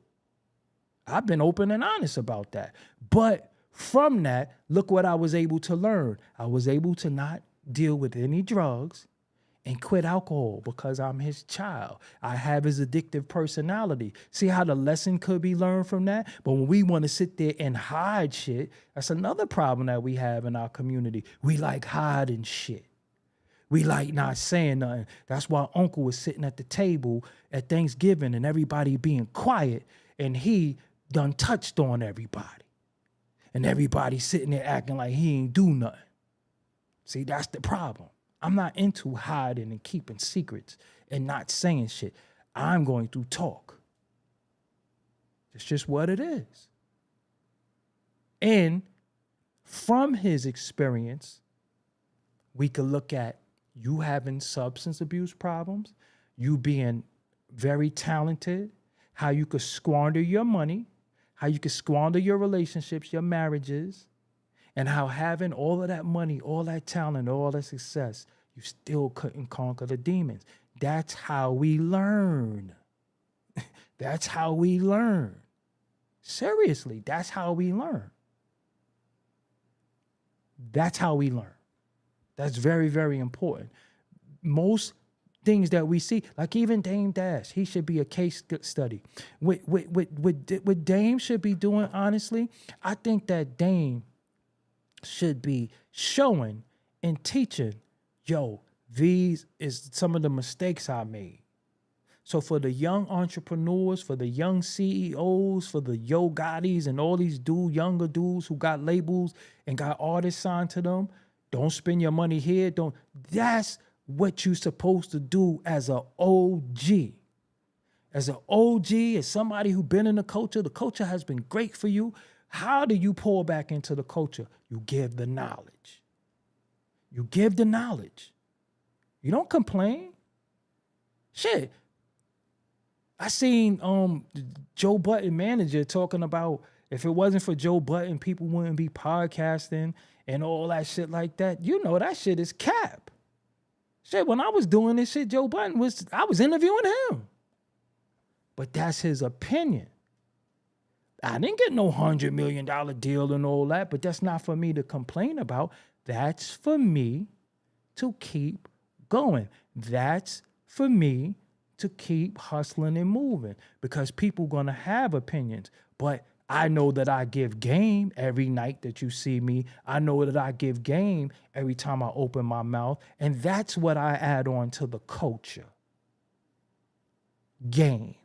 I've been open and honest about that. But from that, look what I was able to learn. I was able to not deal with any drugs and quit alcohol because I'm his child. I have his addictive personality. See how the lesson could be learned from that? But when we want to sit there and hide shit, that's another problem that we have in our community. We like hiding shit. We like not saying nothing. That's why Uncle was sitting at the table at Thanksgiving and everybody being quiet, and he done touched on everybody. And everybody sitting there acting like he ain't do nothing. See, that's the problem. I'm not into hiding and keeping secrets and not saying shit. I'm going to talk. It's just what it is. And from his experience, we could look at you having substance abuse problems, you being very talented, how you could squander your money, how you could squander your relationships, your marriages, and how having all of that money, all that talent, all that success, you still couldn't conquer the demons. That's how we learn. That's how we learn. Seriously, that's how we learn. That's how we learn. That's very, very important. Most things that we see, like even Dame Dash, he should be a case study. What Dame should be doing, honestly, I think that Dame should be showing and teaching, yo, these is some of the mistakes I made. So for the young entrepreneurs, for the young CEOs, for the Yo Gottis and all these younger dudes who got labels and got artists signed to them, don't spend your money here. That's what you're supposed to do as an OG. As an OG, as somebody who's been in the culture has been great for you. How do you pour back into the culture? You give the knowledge. You give the knowledge. You don't complain. Shit. I seen Joe Budden manager talking about if it wasn't for Joe Budden, people wouldn't be podcasting and all that shit like that. You know that shit is cap. Shit, when I was doing this shit, Joe Budden I was interviewing him. But that's his opinion. I didn't get no $100 million deal and all that, but that's not for me to complain about. That's for me to keep going. That's for me to keep hustling and moving because people gonna have opinions. But I know that I give game every night that you see me. I know that I give game every time I open my mouth. And that's what I add on to the culture. Game.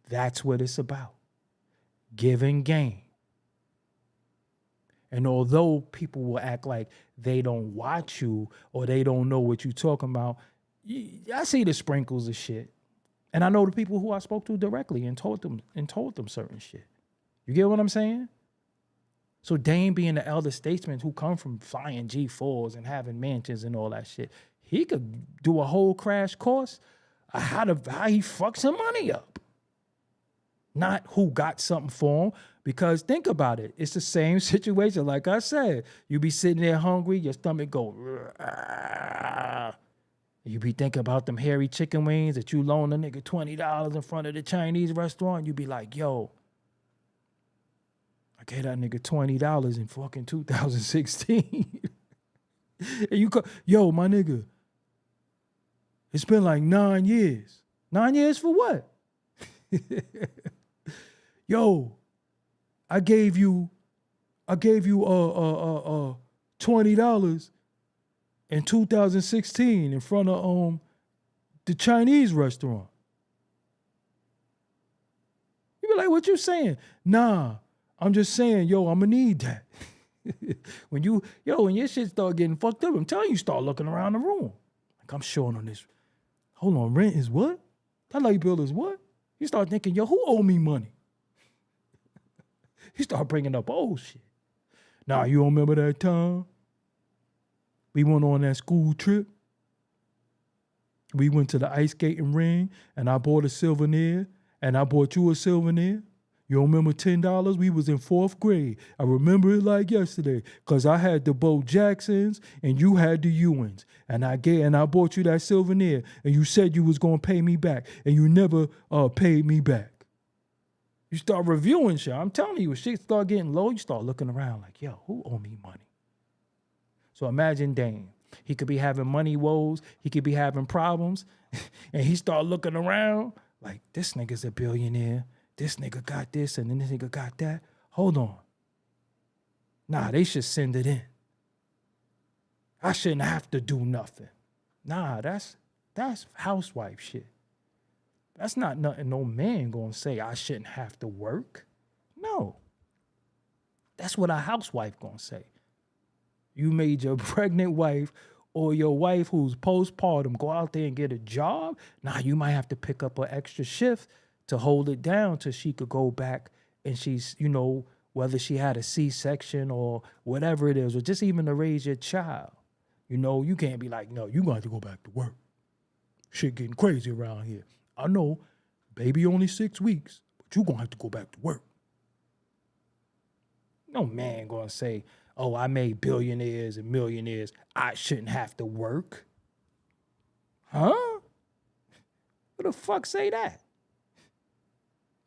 That's what it's about. Giving game. And although people will act like they don't watch you or they don't know what you're talking about, I see the sprinkles of shit. And I know the people who I spoke to directly and told them certain shit. You get what I'm saying? So Dame being the elder statesman who come from flying G4s and having mansions and all that shit, he could do a whole crash course on how he fucks some money up. Not who got something for him. Because think about it. It's the same situation. Like I said, you be sitting there hungry, your stomach go, you be thinking about them hairy chicken wings that you loan a nigga $20 in front of the Chinese restaurant. You be like, yo, I gave that nigga $20 in fucking 2016. And you go, yo, my nigga, it's been like 9 years. 9 years for what? Yo, I gave you $20 in 2016 in front of the Chinese restaurant. You be like, what you saying? Nah, I'm just saying, yo, I'ma need that. when your shit start getting fucked up, I'm telling you, start looking around the room. Like I'm showing on this. Hold on, rent is what? That light bill is what? You start thinking, yo, who owe me money? You start bringing up old shit. Nah, you don't remember that time? We went on that school trip. We went to the ice skating ring, and I bought a souvenir, and I bought you a souvenir. You don't remember $10? We was in 4th grade. I remember it like yesterday because I had the Bo Jacksons and you had the Ewans. And I bought you that souvenir and you said you was going to pay me back and you never paid me back. You start reviewing shit. I'm telling you, if shit start getting low, you start looking around like, yo, who owe me money? So imagine Dame. He could be having money woes. He could be having problems. And he start looking around like, this nigga's a billionaire. This nigga got this and then this nigga got that. Hold on. Nah, they should send it in. I shouldn't have to do nothing. Nah, that's housewife shit. That's not nothing no man gonna say I shouldn't have to work. No. That's what a housewife gonna say. You made your pregnant wife or your wife who's postpartum go out there and get a job. Nah, you might have to pick up an extra shift to hold it down till she could go back and she's, whether she had a C-section or whatever it is, or just even to raise your child. You can't be like, no, you're going to have to go back to work. Shit getting crazy around here. I know, baby only 6 weeks, but you're going to have to go back to work. No man going to say, oh, I made billionaires and millionaires. I shouldn't have to work. Huh? Who the fuck say that?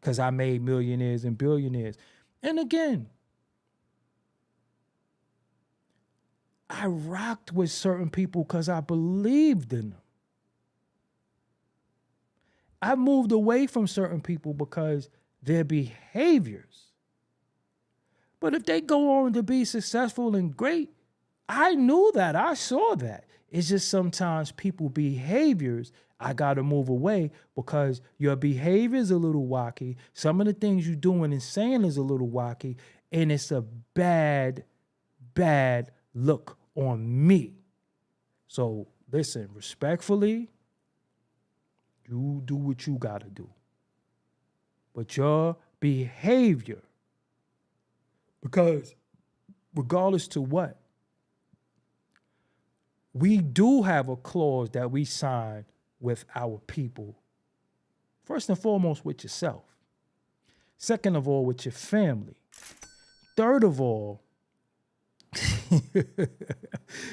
Because I made millionaires and billionaires. And again, I rocked with certain people because I believed in them. I moved away from certain people because their behaviors. But if they go on to be successful and great, I knew that. I saw that. It's just sometimes people behaviors, I got to move away because your behavior is a little wacky. Some of the things you're doing and saying is a little wacky. And it's a bad look on me. So listen, respectfully, you do what you got to do. But your behavior, because regardless to what, we do have a clause that we sign with our people. First and foremost, with yourself. Second of all, with your family. Third of all,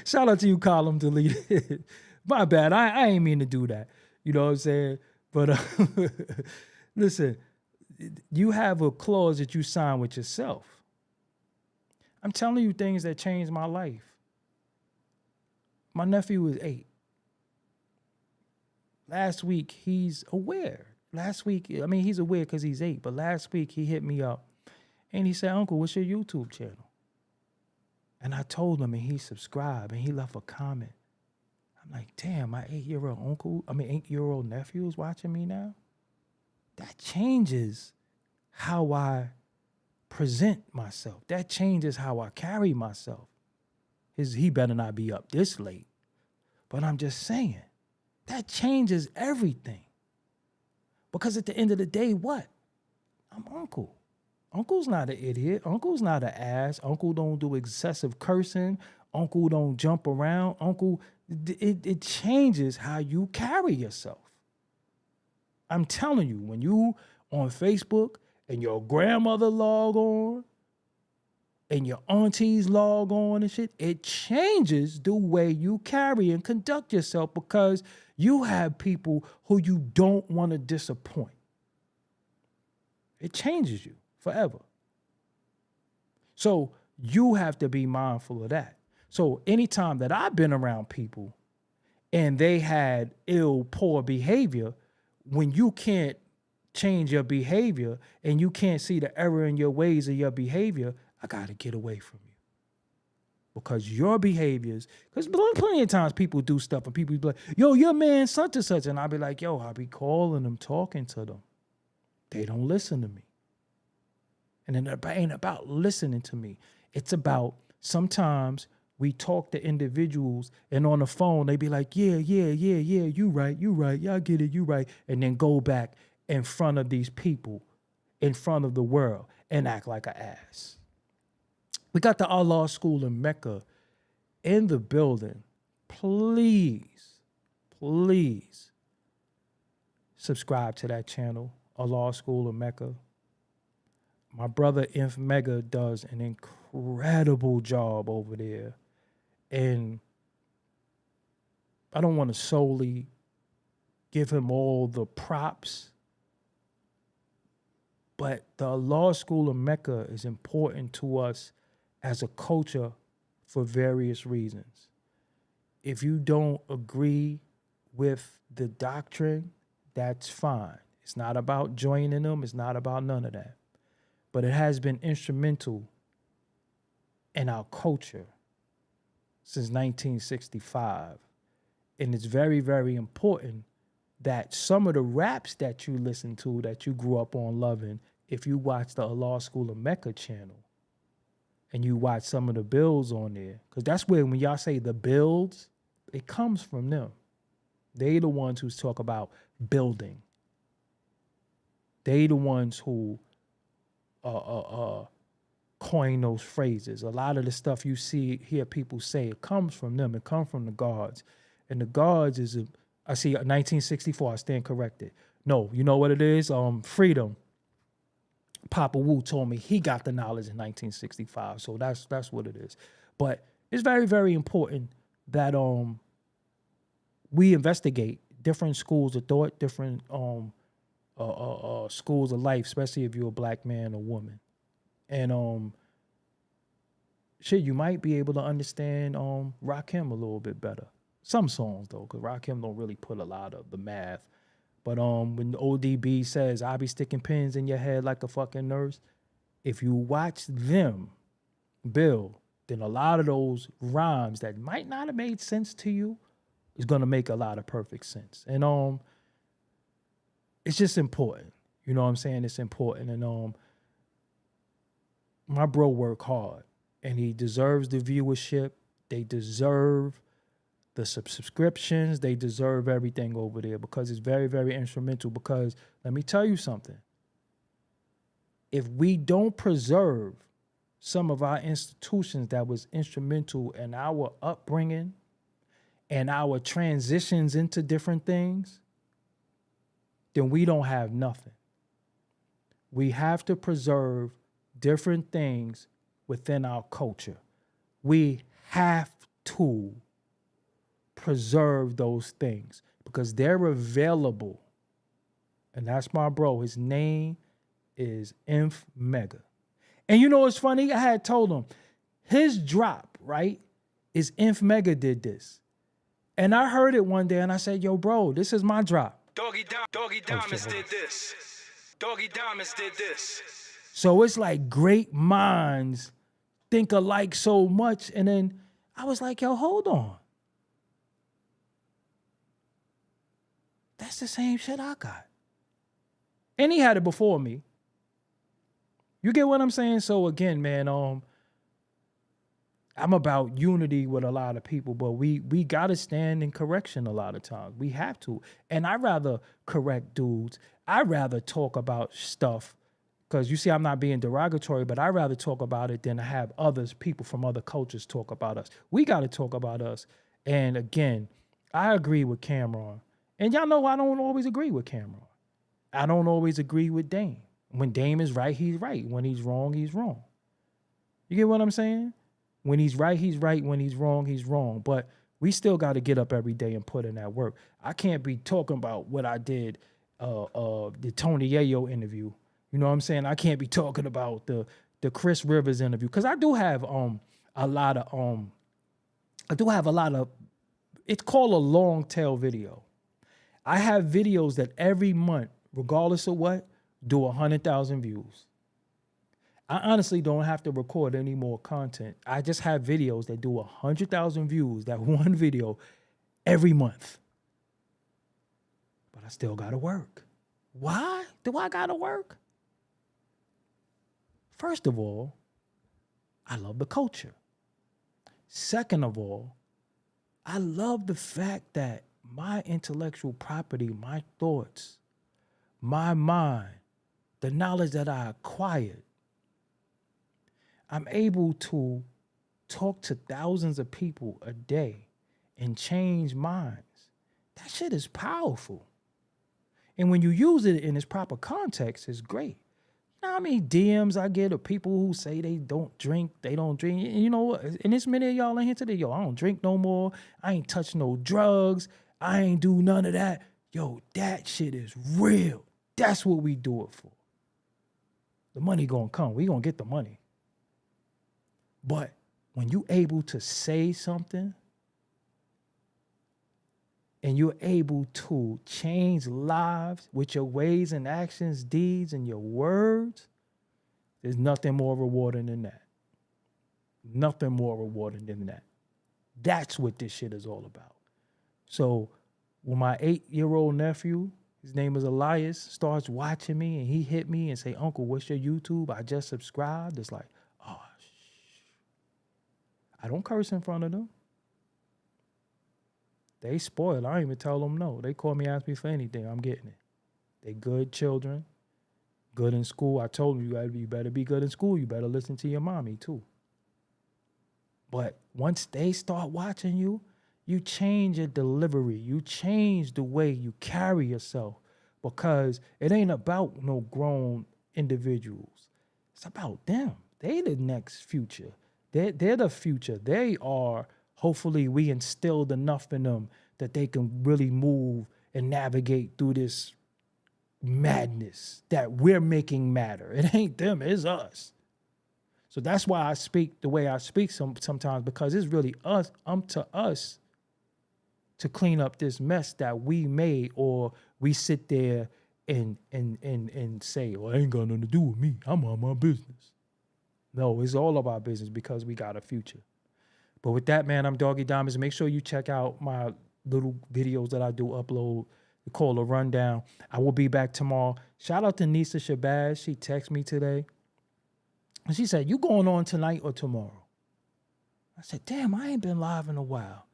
shout out to you, column deleted. My bad. I ain't mean to do that. You know what I'm saying? But listen, you have a clause that you sign with yourself. I'm telling you things that changed my life. My nephew was 8. Last week, he's aware. He's aware because he's 8. But last week, he hit me up. And he said, Uncle, what's your YouTube channel? And I told him, and he subscribed, and he left a comment. I'm like, damn, my 8-year-old nephew is watching me now? That changes how I present myself. That changes how I carry myself. He better not be up this late. But I'm just saying, that changes everything. Because at the end of the day, what? I'm Uncle. Uncle's not an idiot. Uncle's not an ass. Uncle don't do excessive cursing. Uncle don't jump around. Uncle, it changes how you carry yourself. I'm telling you, when you on Facebook and your grandmother log on and your aunties log on and shit, it changes the way you carry and conduct yourself because you have people who you don't want to disappoint. It changes you forever. So you have to be mindful of that. So anytime that I've been around people and they had poor behavior, when you can't change your behavior and you can't see the error in your ways of your behavior, I got to get away from you. Because your behaviors, because plenty of times people do stuff and people be like, yo, your man such and such. And I'll be like, yo, I'll be calling them, talking to them. They don't listen to me. And then it ain't about listening to me. It's about sometimes we talk to individuals and on the phone, they be like, yeah, you right, yeah, I get it, you right. And then go back in front of these people, in front of the world and act like an ass. We got the Allah School in Mecca in the building. Please subscribe to that channel, Allah School in Mecca. My brother Inf Mega does an incredible job over there. And I don't want to solely give him all the props, but the law school of Mecca is important to us as a culture for various reasons. If you don't agree with the doctrine, that's fine. It's not about joining them. It's not about none of that. But it has been instrumental in our culture since 1965. And it's very, very important that some of the raps that you listen to, that you grew up on loving, if you watch the Law School of Mecca channel and you watch some of the builds on there, because that's where when y'all say the builds, it comes from them. They the ones who talk about building. They the ones who coin those phrases. A lot of the stuff you hear people say, it comes from them. It comes from the guards. And the guards is, I see 1964, I stand corrected. No, you know what it is? Freedom. Papa Wu told me he got the knowledge in 1965. So that's what it is. But it's very, very important that we investigate different schools of thought, different schools of life, especially if you're a black man or woman. And you might be able to understand Rakim a little bit better. Some songs though, because Rakim don't really put a lot of the math. But when ODB says, "I be sticking pins in your head like a fucking nurse," if you watch them build, then a lot of those rhymes that might not have made sense to you is gonna make a lot of perfect sense. And it's just important. You know what I'm saying? It's important. And my bro work hard, and he deserves the viewership. They deserve the subscriptions. They deserve everything over there because it's very, very instrumental. Because let me tell you something. If we don't preserve some of our institutions that was instrumental in our upbringing and our transitions into different things, then we don't have nothing. We have to preserve different things within our culture. We have to preserve those things because they're available. And that's my bro. His name is Inf Mega. And you know what's funny? I had told him his drop, right, is Inf Mega did this. And I heard it one day and I said, "Yo, bro, this is my drop." Doggie Diamonds did this. Doggie Diamonds did this. So it's like great minds think alike so much. And then I was like, yo, hold on. That's the same shit I got. And he had it before me. You get what I'm saying? So again, man, I'm about unity with a lot of people, but we got to stand in correction a lot of times. We have to. And I'd rather correct dudes. I'd rather talk about stuff because you see, I'm not being derogatory, but I'd rather talk about it than to have people from other cultures talk about us. We got to talk about us. And again, I agree with Cameron. And y'all know I don't always agree with Cameron. I don't always agree with Dame. When Dame is right, he's right. When he's wrong, he's wrong. You get what I'm saying? When he's right, he's right. When he's wrong. But we still got to get up every day and put in that work. I can't be talking about what I did, the Tony Yayo interview. You know what I'm saying? I can't be talking about the Chris Rivers interview because I do have a lot of it's called a long tail video. I have videos that every month, regardless of what, do 100,000 views. I honestly don't have to record any more content. I just have videos that do 100,000 views, that one video, every month. But I still gotta work. Why do I gotta work? First of all, I love the culture. Second of all, I love the fact that my intellectual property, my thoughts, my mind, the knowledge that I acquired, I'm able to talk to thousands of people a day and change minds. That shit is powerful. And when you use it in its proper context, it's great. Now, I mean, DMs I get of people who say they don't drink. And you know what? And there's many of y'all in here today. Yo, I don't drink no more. I ain't touch no drugs. I ain't do none of that. Yo, that shit is real. That's what we do it for. The money gonna come. We gonna get the money. But when you able to say something and you're able to change lives with your ways and actions, deeds, and your words, there's nothing more rewarding than that. Nothing more rewarding than that. That's what this shit is all about. So when my 8-year-old nephew, his name is Elias, starts watching me and he hit me and say, Uncle, what's your YouTube? I just subscribed. It's like, oh, I don't curse in front of them. They spoiled. I don't even tell them no. They call me, ask me for anything. I'm getting it. They good children, good in school. I told them, you better be good in school. You better listen to your mommy too. But once they start watching you, you change your delivery. You change the way you carry yourself, because it ain't about no grown individuals. It's about them. They the next future. They're the future. They are, hopefully we instilled enough in them that they can really move and navigate through this madness that we're making matter. It ain't them, it's us. So that's why I speak the way I speak sometimes, because it's really to us to clean up this mess that we made, or we sit there and say, well, it ain't got nothing to do with me. I'm on my business. No, it's all of our business, because we got a future. But with that, man, I'm Doggie Diamonds. Make sure you check out my little videos that I do upload. We call a rundown. I will be back tomorrow. Shout out to Nisa Shabazz. She texted me today. And she said, you going on tonight or tomorrow? I said, damn, I ain't been live in a while.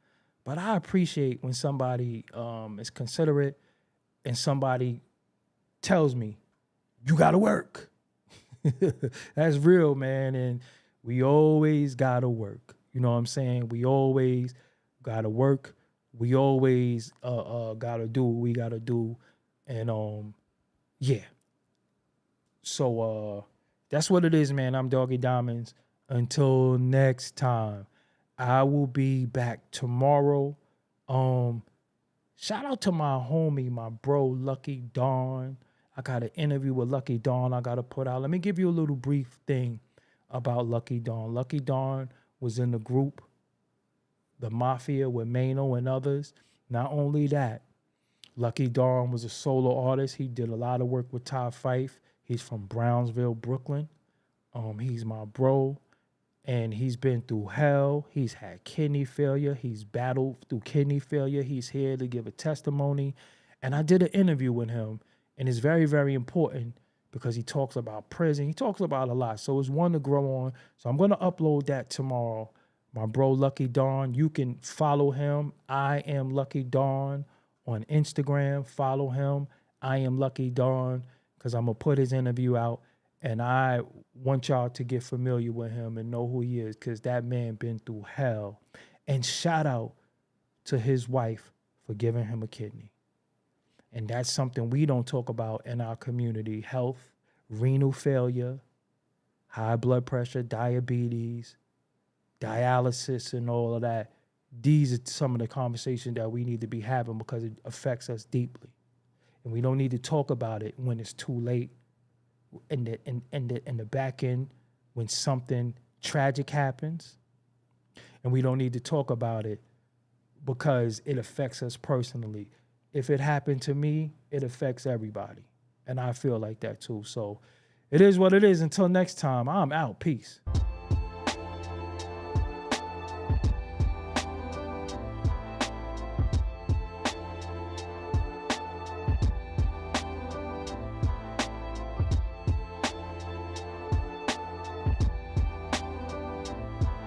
But I appreciate when somebody is considerate and somebody tells me, you got to work. That's real, man. And we always got to work. You know what I'm saying? We always got to work. We always got to do what we got to do. And yeah. So that's what it is, man. I'm Doggie Diamonds. Until next time, I will be back tomorrow. Shout out to my homie, my bro, Lucky Dawn. I got an interview with Lucky Dawn I got to put out. Let me give you a little brief thing about Lucky Dawn. Lucky Dawn was in the group, the Mafia, with Mano and others. Not only that, Lucky Dawn was a solo artist. He did a lot of work with Ty Fife. He's from Brownsville, Brooklyn. He's my bro, and he's been through hell. He's had kidney failure. He's battled through kidney failure. He's here to give a testimony. And I did an interview with him, and it's very, very important because he talks about prison. He talks about a lot. So it's one to grow on. So I'm going to upload that tomorrow. My bro, Lucky Dawn, you can follow him. I am Lucky Dawn on Instagram. Follow him. I am Lucky Dawn, because I'm going to put his interview out. And I want y'all to get familiar with him and know who he is, because that man been through hell. And shout out to his wife for giving him a kidney. And that's something we don't talk about in our community. Health, renal failure, high blood pressure, diabetes, dialysis, and all of that. These are some of the conversations that we need to be having, because it affects us deeply. And we don't need to talk about it when it's too late. In the back end, when something tragic happens, and we don't need to talk about it because it affects us personally. If it happened to me, it affects everybody, and I feel like that too. So it is what it is. Until next time, I'm out. Peace.